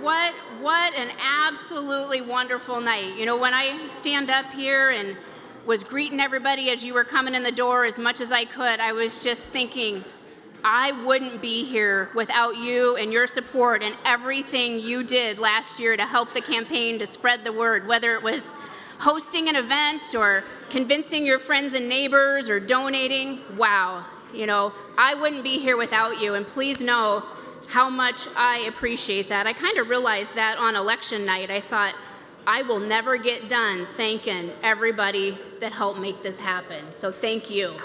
What an absolutely wonderful night. You know, when I stand up here and was greeting everybody as you were coming in the door as much as I could, I was just thinking, I wouldn't be here without you and your support and everything you did last year to help the campaign to spread the word, whether it was hosting an event or convincing your friends and neighbors or donating. Wow, you know, I wouldn't be here without you, and please know how much I appreciate that. I kind of realized that on election night. I thought, I will never get done thanking everybody that helped make this happen. So thank you.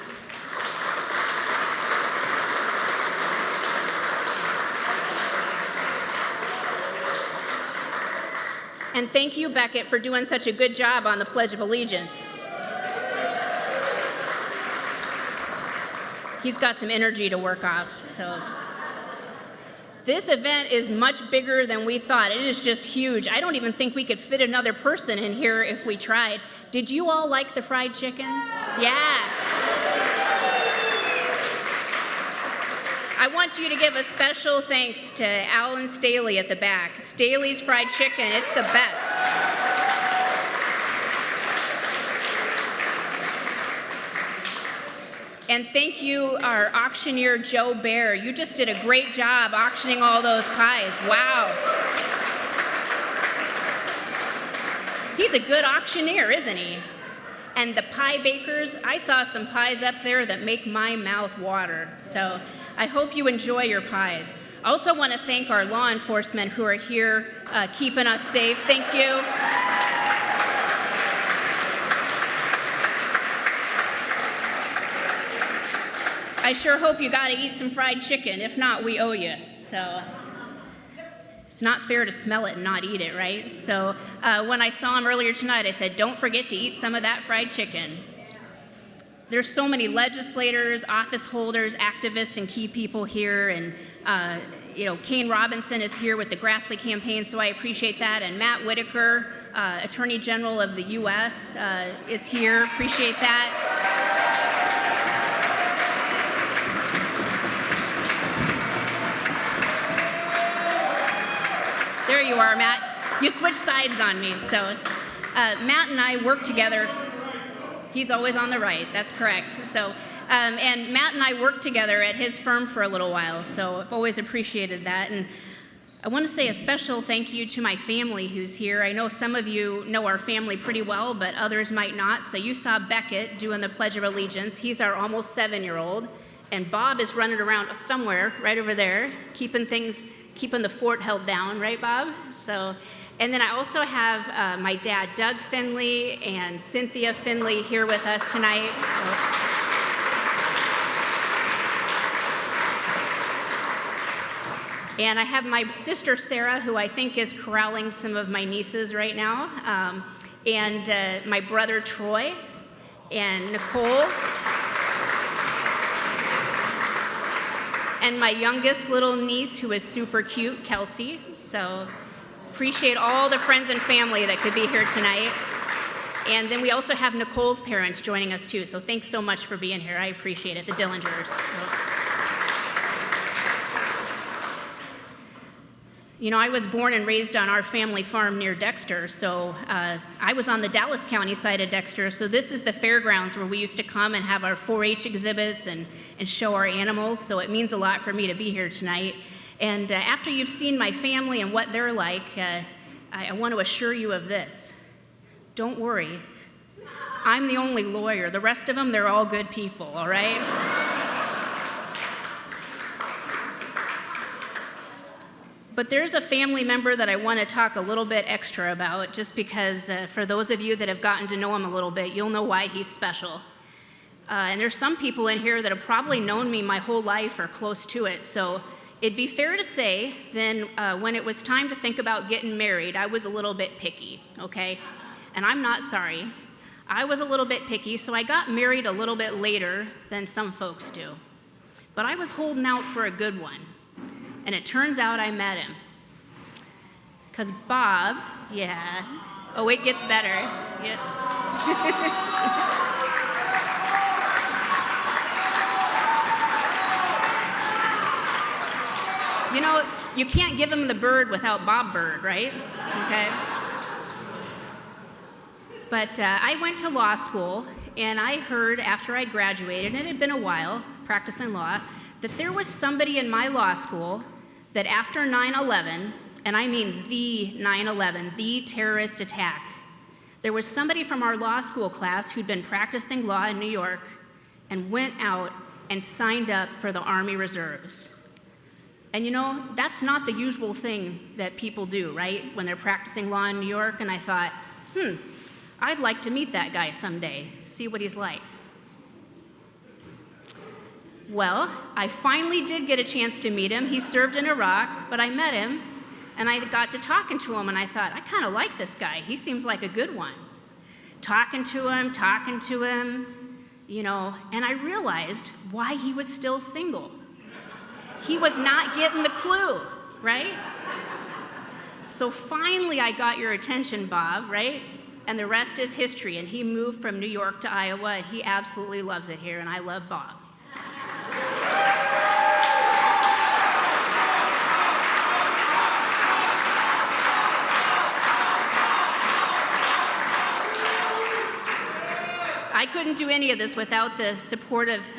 And thank you, Beckett, for doing such a good job on the Pledge of Allegiance. He's got some energy to work off, so. This event is much bigger than we thought. It is just huge. I don't even think we could fit another person in here if we tried. Did you all like the fried chicken? Yeah. I want you to give a special thanks to Alan Staley at the back. Staley's Fried Chicken, it's the best. And thank you, our auctioneer, Joe Bear. You just did a great job auctioning all those pies. Wow. He's a good auctioneer, isn't he? And the pie bakers, I saw some pies up there that make my mouth water. So I hope you enjoy your pies. I also want to thank our law enforcement who are here keeping us safe. Thank you. I sure hope you got to eat some fried chicken. If not, we owe you. So it's not fair to smell it and not eat it, right? So when I saw him earlier tonight, I said, don't forget to eat some of that fried chicken. There's so many legislators, office holders, activists, and key people here. And, you know, Kane Robinson is here with the Grassley campaign, so I appreciate that. And Matt Whitaker, Attorney General of the U.S., is here. Appreciate that. There you are, Matt. You switched sides on me. So Matt and I work together. He's always on the right. That's correct. So, and Matt and I worked together at his firm for a little while, so I've always appreciated that. And I want to say a special thank you to my family who's here. I know some of you know our family pretty well, but others might not. So you saw Beckett doing the Pledge of Allegiance. He's our almost 7-year-old. And Bob is running around somewhere right over there, keeping the fort held down, right, Bob? So, and then I also have my dad, Doug Finley, and Cynthia Finley here with us tonight. And I have my sister, Sarah, who I think is corralling some of my nieces right now, and my brother, Troy, and Nicole, and my youngest little niece, who is super cute, Kelsey. So appreciate all the friends and family that could be here tonight. And then we also have Nicole's parents joining us too, so thanks so much for being here. I appreciate it, the Dillingers. You know, I was born and raised on our family farm near Dexter, so I was on the Dallas County side of Dexter, so this is the fairgrounds where we used to come and have our 4-H exhibits and show our animals, so it means a lot for me to be here tonight. And after you've seen my family and what they're like, I want to assure you of this. Don't worry. I'm the only lawyer. The rest of them, they're all good people, all right? But there's a family member that I want to talk a little bit extra about, just because for those of you that have gotten to know him a little bit, you'll know why he's special. And there's some people in here that have probably known me my whole life or close to it, so it'd be fair to say then when it was time to think about getting married, I was a little bit picky, okay? And I'm not sorry. I was a little bit picky, so I got married a little bit later than some folks do. But I was holding out for a good one. And it turns out I met him. Because Bob, yeah. Oh, it gets better. Yeah. You know, You can't give him the bird without Bob Bird, right? Okay. But I went to law school, and I heard after I graduated, and it had been a while practicing law, that there was somebody in my law school that after 9/11, and I mean the 9/11, the terrorist attack, there was somebody from our law school class who'd been practicing law in New York and went out and signed up for the Army Reserves. And you know, that's not the usual thing that people do, right? When they're practicing law in New York, and I thought, I'd like to meet that guy someday, see what he's like. Well, I finally did get a chance to meet him. He served in Iraq, but I met him, and I got to talking to him, and I thought, I kind of like this guy. He seems like a good one. Talking to him, you know, and I realized why he was still single. He was not getting the clue, right? So finally I got your attention, Bob, right? And the rest is history, and he moved from New York to Iowa, and he absolutely loves it here, and I love Bob. I couldn't do any of this without the support of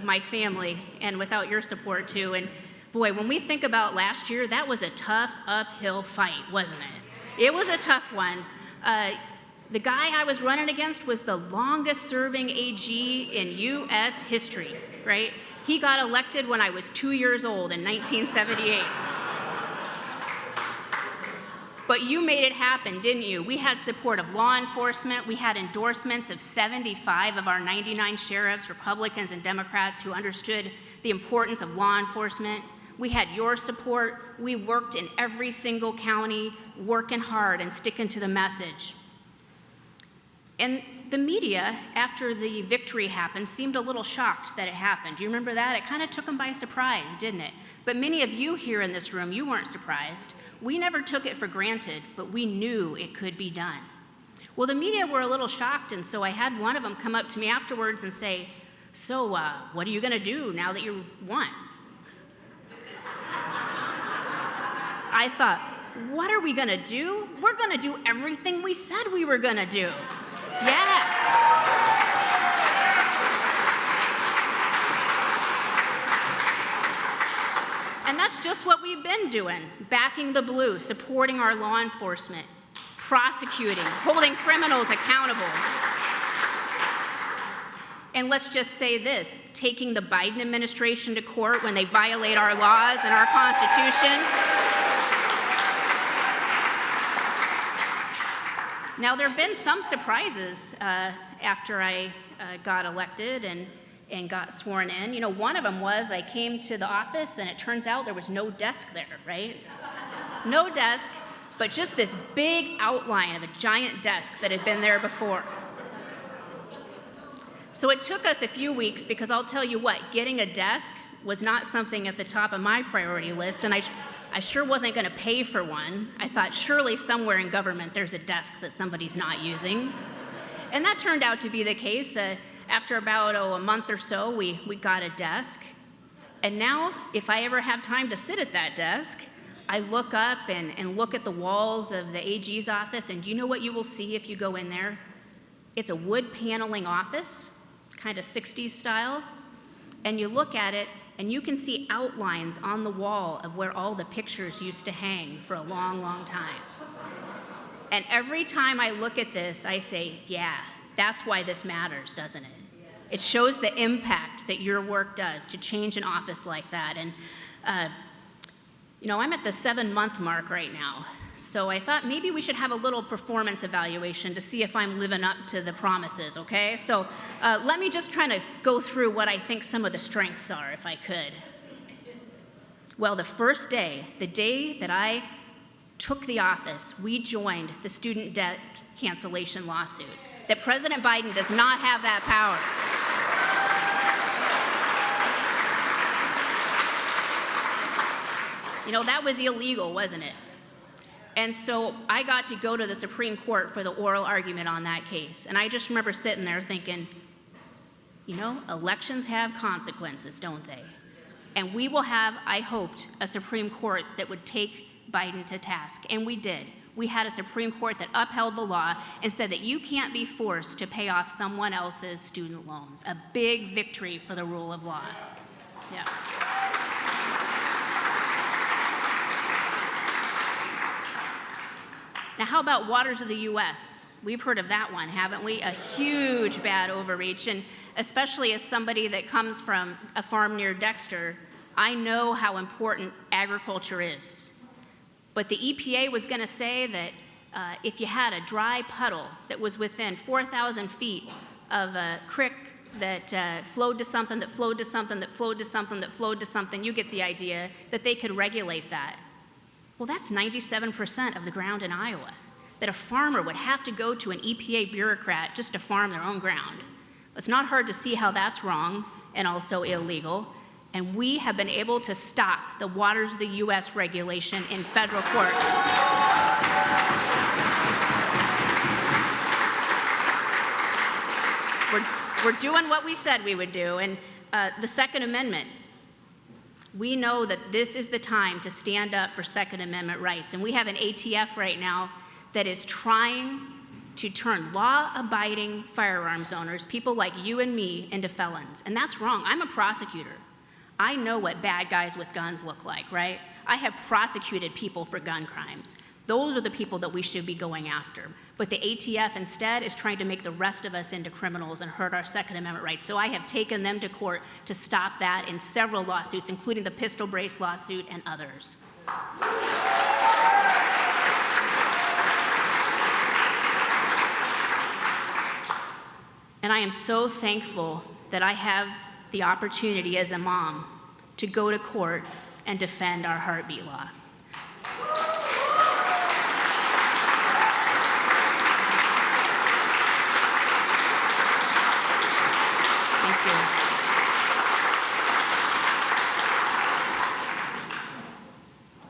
my family, and without your support too. And boy, when we think about last year, that was a tough uphill fight, wasn't it? It was a tough one. The guy I was running against was the longest serving AG in US history, right? He got elected when I was 2 years old in 1978. But you made it happen, didn't you? We had support of law enforcement. We had endorsements of 75 of our 99 sheriffs, Republicans and Democrats, who understood the importance of law enforcement. We had your support. We worked in every single county, working hard and sticking to the message. And the media, after the victory happened, seemed a little shocked that it happened. Do you remember that? It kind of took them by surprise, didn't it? But many of you here in this room, you weren't surprised. We never took it for granted, but we knew it could be done. Well, the media were a little shocked, and so I had one of them come up to me afterwards and say, so what are you going to do now that you won? I thought, what are we going to do? We're going to do everything we said we were going to do. Yeah. And that's just what we've been doing, backing the blue, supporting our law enforcement, prosecuting, holding criminals accountable. And let's just say this, taking the Biden administration to court when they violate our laws and our Constitution. Now, there have been some surprises after I got elected and got sworn in. You know, one of them was I came to the office and it turns out there was no desk there, right? No desk, but just this big outline of a giant desk that had been there before. So it took us a few weeks because I'll tell you what, getting a desk was not something at the top of my priority list, and I sure wasn't going to pay for one. I thought surely somewhere in government there's a desk that somebody's not using. And that turned out to be the case. After about a month or so, we got a desk. And now, if I ever have time to sit at that desk, I look up and look at the walls of the AG's office, and do you know what you will see if you go in there? It's a wood paneling office, kind of 60s style, and you look at it, and you can see outlines on the wall of where all the pictures used to hang for a long, long time. And every time I look at this, I say, yeah, that's why this matters, doesn't it? It shows the impact that your work does to change an office like that. And, you know, I'm at the 7-month mark right now. So I thought maybe we should have a little performance evaluation to see if I'm living up to the promises, okay? So let me just try to go through what I think some of the strengths are, if I could. Well, the first day, the day that I took the office, we joined the student debt cancellation lawsuit. That President Biden does not have that power. You know, that was illegal, wasn't it? And so I got to go to the Supreme Court for the oral argument on that case. And I just remember sitting there thinking, you know, elections have consequences, don't they? And we will have, I hoped, a Supreme Court that would take Biden to task, and we did. We had a Supreme Court that upheld the law and said that you can't be forced to pay off someone else's student loans. A big victory for the rule of law. Yeah. Now, how about Waters of the U.S.? We've heard of that one, haven't we? A huge bad overreach, and especially as somebody that comes from a farm near Dexter, I know how important agriculture is. But the EPA was going to say that if you had a dry puddle that was within 4,000 feet of a creek that flowed to something, that flowed to something, that flowed to something, that flowed to something, you get the idea, that they could regulate that. Well, that's 97% of the ground in Iowa, that a farmer would have to go to an EPA bureaucrat just to farm their own ground. It's not hard to see how that's wrong and also illegal. And we have been able to stop the Waters of the U.S. regulation in federal court. We're doing what we said we would do. And the Second Amendment, we know that this is the time to stand up for Second Amendment rights. And we have an ATF right now that is trying to turn law-abiding firearms owners, people like you and me, into felons. And that's wrong. I'm a prosecutor. I know what bad guys with guns look like, right? I have prosecuted people for gun crimes. Those are the people that we should be going after. But the ATF instead is trying to make the rest of us into criminals and hurt our Second Amendment rights. So I have taken them to court to stop that in several lawsuits, including the pistol brace lawsuit and others. And I am so thankful that I have the opportunity as a mom to go to court and defend our heartbeat law. Thank you.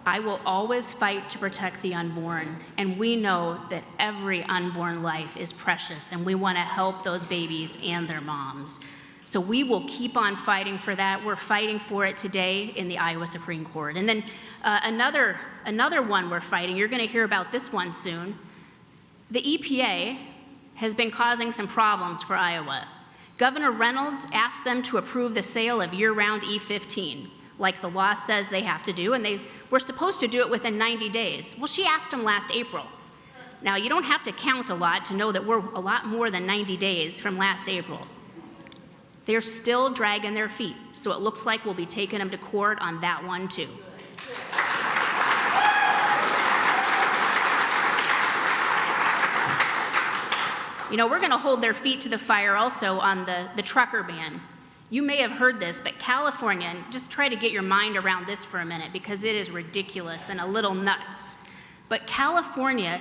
I will always fight to protect the unborn, and we know that every unborn life is precious, and we want to help those babies and their moms. So we will keep on fighting for that. We're fighting for it today in the Iowa Supreme Court. And then another one we're fighting, you're going to hear about this one soon. The EPA has been causing some problems for Iowa. Governor Reynolds asked them to approve the sale of year-round E15, like the law says they have to do, and they were supposed to do it within 90 days. Well, she asked him last April. Now, you don't have to count a lot to know that we're a lot more than 90 days from last April. They're still dragging their feet, so it looks like we'll be taking them to court on that one, too. You know, we're going to hold their feet to the fire also on the trucker ban. You may have heard this, but California, and just try to get your mind around this for a minute because it is ridiculous and a little nuts. But California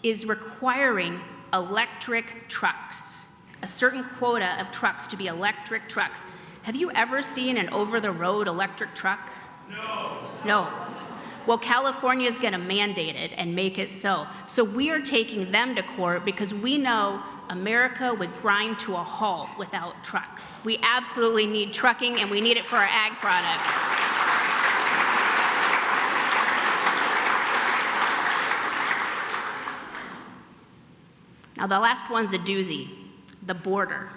is requiring electric trucks, a certain quota of trucks to be electric trucks. Have you ever seen an over-the-road electric truck? No. No. Well, California is going to mandate it and make it so. So we are taking them to court because we know America would grind to a halt without trucks. We absolutely need trucking, and we need it for our ag products. Now, the last one's a doozy, the border.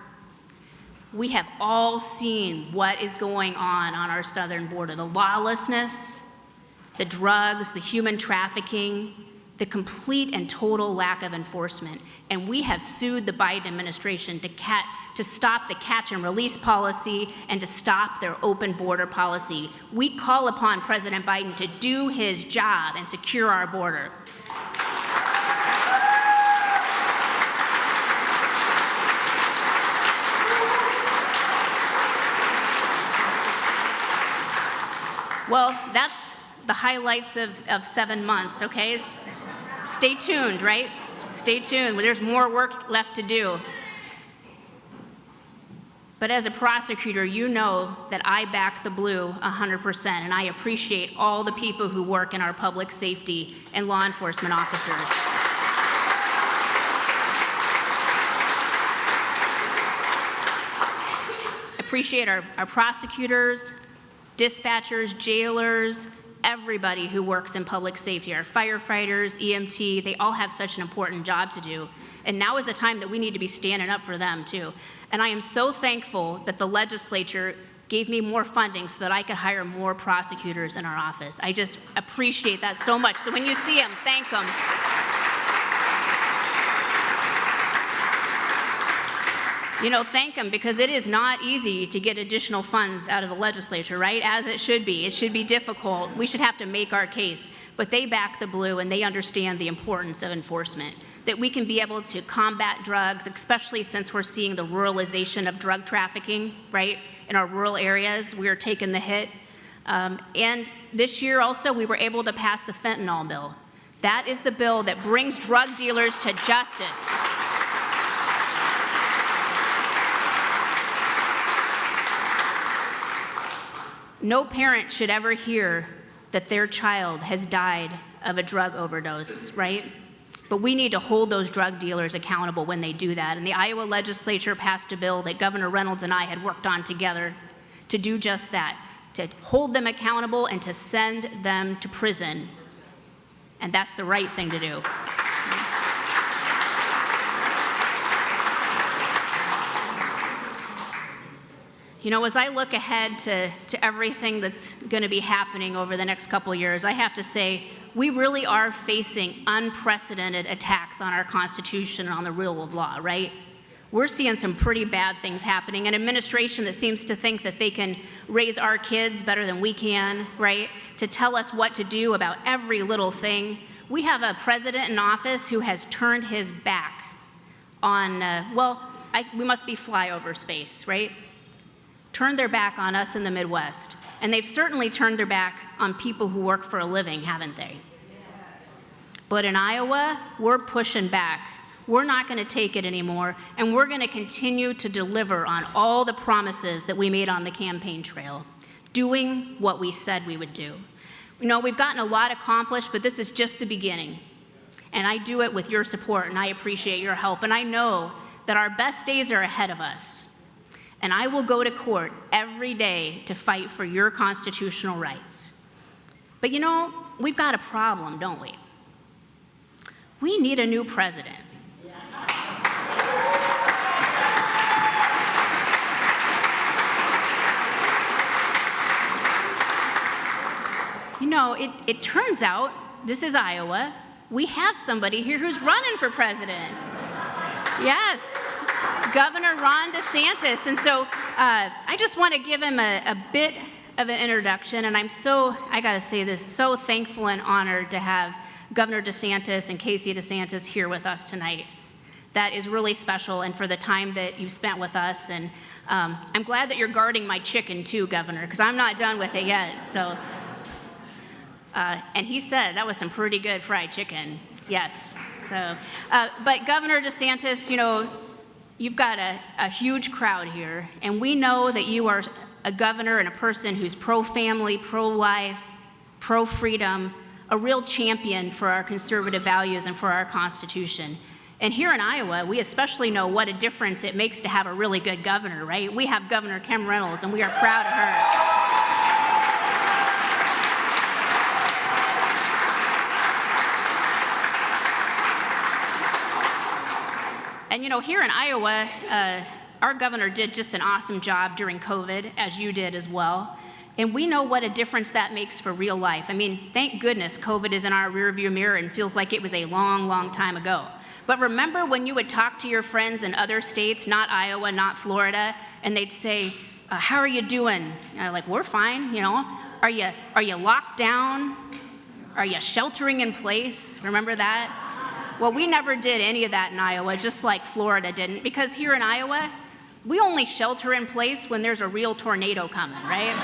We have all seen what is going on our southern border, the lawlessness, the drugs, the human trafficking, the complete and total lack of enforcement. And we have sued the Biden administration to stop the catch and release policy and to stop their open border policy. We call upon President Biden to do his job and secure our border. Well, that's the highlights of 7 months, okay? Stay tuned, right? Stay tuned. There's more work left to do. But as a prosecutor, you know that I back the blue 100%, and I appreciate all the people who work in our public safety and law enforcement officers. Appreciate our prosecutors, dispatchers, jailers, everybody who works in public safety, our firefighters, EMT, they all have such an important job to do. And now is the time that we need to be standing up for them too. And I am so thankful that the legislature gave me more funding so that I could hire more prosecutors in our office. I just appreciate that so much. So when you see them, thank them. You know, thank them, because it is not easy to get additional funds out of the legislature, right? As it should be. It should be difficult. We should have to make our case. But they back the blue, and they understand the importance of enforcement, that we can be able to combat drugs, especially since we're seeing the ruralization of drug trafficking, right? In our rural areas, we are taking the hit. And this year also, we were able to pass the fentanyl bill. That is the bill that brings drug dealers to justice. No parent should ever hear that their child has died of a drug overdose, right? But we need to hold those drug dealers accountable when they do that. And the Iowa legislature passed a bill that Governor Reynolds and I had worked on together to do just that, to hold them accountable and to send them to prison. And that's the right thing to do. You know, as I look ahead to everything that's going to be happening over the next couple years, I have to say, we really are facing unprecedented attacks on our Constitution and on the rule of law, right? We're seeing some pretty bad things happening. An administration that seems to think that they can raise our kids better than we can, right? To tell us what to do about every little thing. We have a president in office who has turned his back on, we must be flyover space, right? Turned their back on us in the Midwest. And they've certainly turned their back on people who work for a living, haven't they? But in Iowa, we're pushing back. We're not going to take it anymore, and we're going to continue to deliver on all the promises that we made on the campaign trail, doing what we said we would do. You know, we've gotten a lot accomplished, but this is just the beginning. And I do it with your support, and I appreciate your help. And I know that our best days are ahead of us. And I will go to court every day to fight for your constitutional rights. But you know, we've got a problem, don't we? We need a new president. You know, it turns out, this is Iowa, we have somebody here who's running for president. Yes. Governor Ron DeSantis. And so I just want to give him a bit of an introduction. And I'm I got to say this, so thankful and honored to have Governor DeSantis and Casey DeSantis here with us tonight. That is really special, and for the time that you've spent with us. And I'm glad that you're guarding my chicken too, Governor, because I'm not done with it yet. So, and he said that was some pretty good fried chicken. Yes. So, but Governor DeSantis, you know, you've got a huge crowd here, and we know that you are a governor and a person who's pro-family, pro-life, pro-freedom, a real champion for our conservative values and for our Constitution. And here in Iowa, we especially know what a difference it makes to have a really good governor, right? We have Governor Kim Reynolds, and we are proud of her. And you know, here in Iowa, our governor did just an awesome job during COVID, as you did as well. And we know what a difference that makes for real life. I mean, thank goodness COVID is in our rearview mirror and feels like it was a long, long time ago. But remember when you would talk to your friends in other states, not Iowa, not Florida, and they'd say, how are you doing? Like, we're fine, you know. Are you locked down? Are you sheltering in place? Remember that? Well, we never did any of that in Iowa, just like Florida didn't, because here in Iowa, we only shelter in place when there's a real tornado coming, right?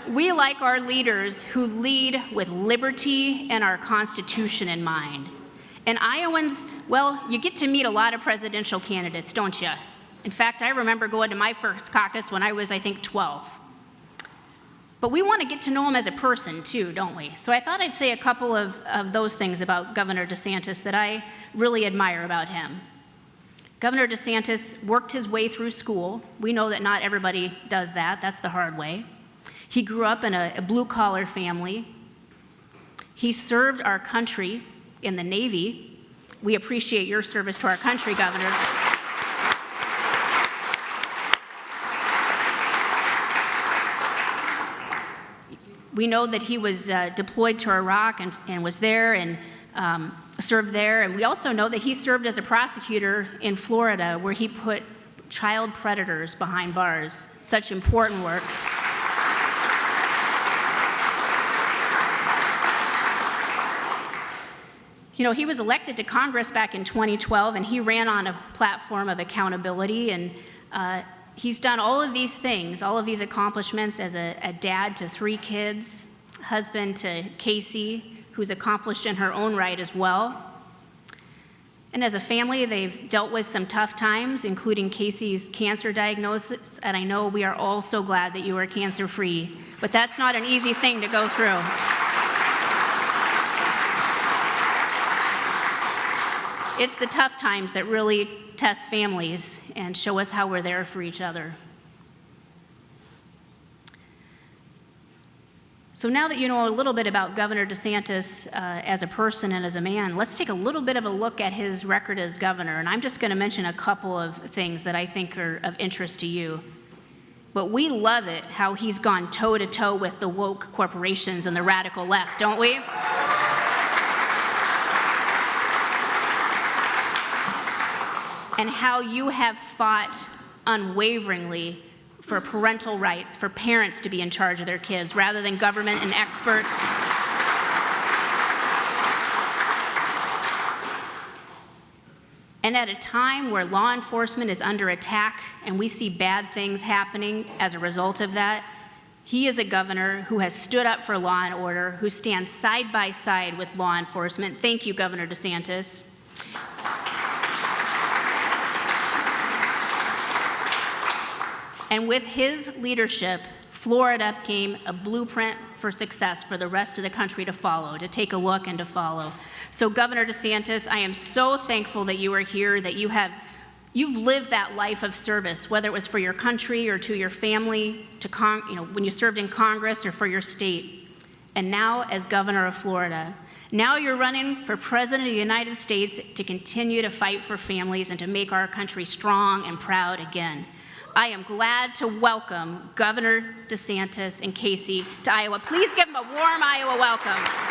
We like our leaders who lead with liberty and our Constitution in mind. And Iowans, well, you get to meet a lot of presidential candidates, don't you? In fact, I remember going to my first caucus when I was, I think, 12. But we want to get to know him as a person, too, don't we? So I thought I'd say a couple of those things about Governor DeSantis that I really admire about him. Governor DeSantis worked his way through school. We know that not everybody does that. That's the hard way. He grew up in a blue-collar family. He served our country in the Navy. We appreciate your service to our country, Governor. We know that he was deployed to Iraq and was there and served there. And we also know that he served as a prosecutor in Florida, where he put child predators behind bars. Such important work. You know, he was elected to Congress back in 2012, and he ran on a platform of accountability. And he's done all of these things, all of these accomplishments as a dad to 3 kids, husband to Casey, who's accomplished in her own right as well. And as a family, they've dealt with some tough times, including Casey's cancer diagnosis. And I know we are all so glad that you are cancer-free, but that's not an easy thing to go through. It's the tough times that really test families and show us how we're there for each other. So now that you know a little bit about Governor DeSantis as a person and as a man, let's take a little bit of a look at his record as governor. And I'm just going to mention a couple of things that I think are of interest to you. But we love it how he's gone toe-to-toe with the woke corporations and the radical left, don't we? And how you have fought unwaveringly for parental rights, for parents to be in charge of their kids rather than government and experts. And at a time where law enforcement is under attack and we see bad things happening as a result of that, he is a governor who has stood up for law and order, who stands side by side with law enforcement. Thank you, Governor DeSantis. And with his leadership, Florida became a blueprint for success for the rest of the country to follow, to take a look and to follow. So Governor DeSantis, I am so thankful that you are here, that you've lived that life of service, whether it was for your country or to your family, to when you served in Congress or for your state. And now as governor of Florida, now you're running for president of the United States to continue to fight for families and to make our country strong and proud again. I am glad to welcome Governor DeSantis and Casey to Iowa. Please give them a warm Iowa welcome.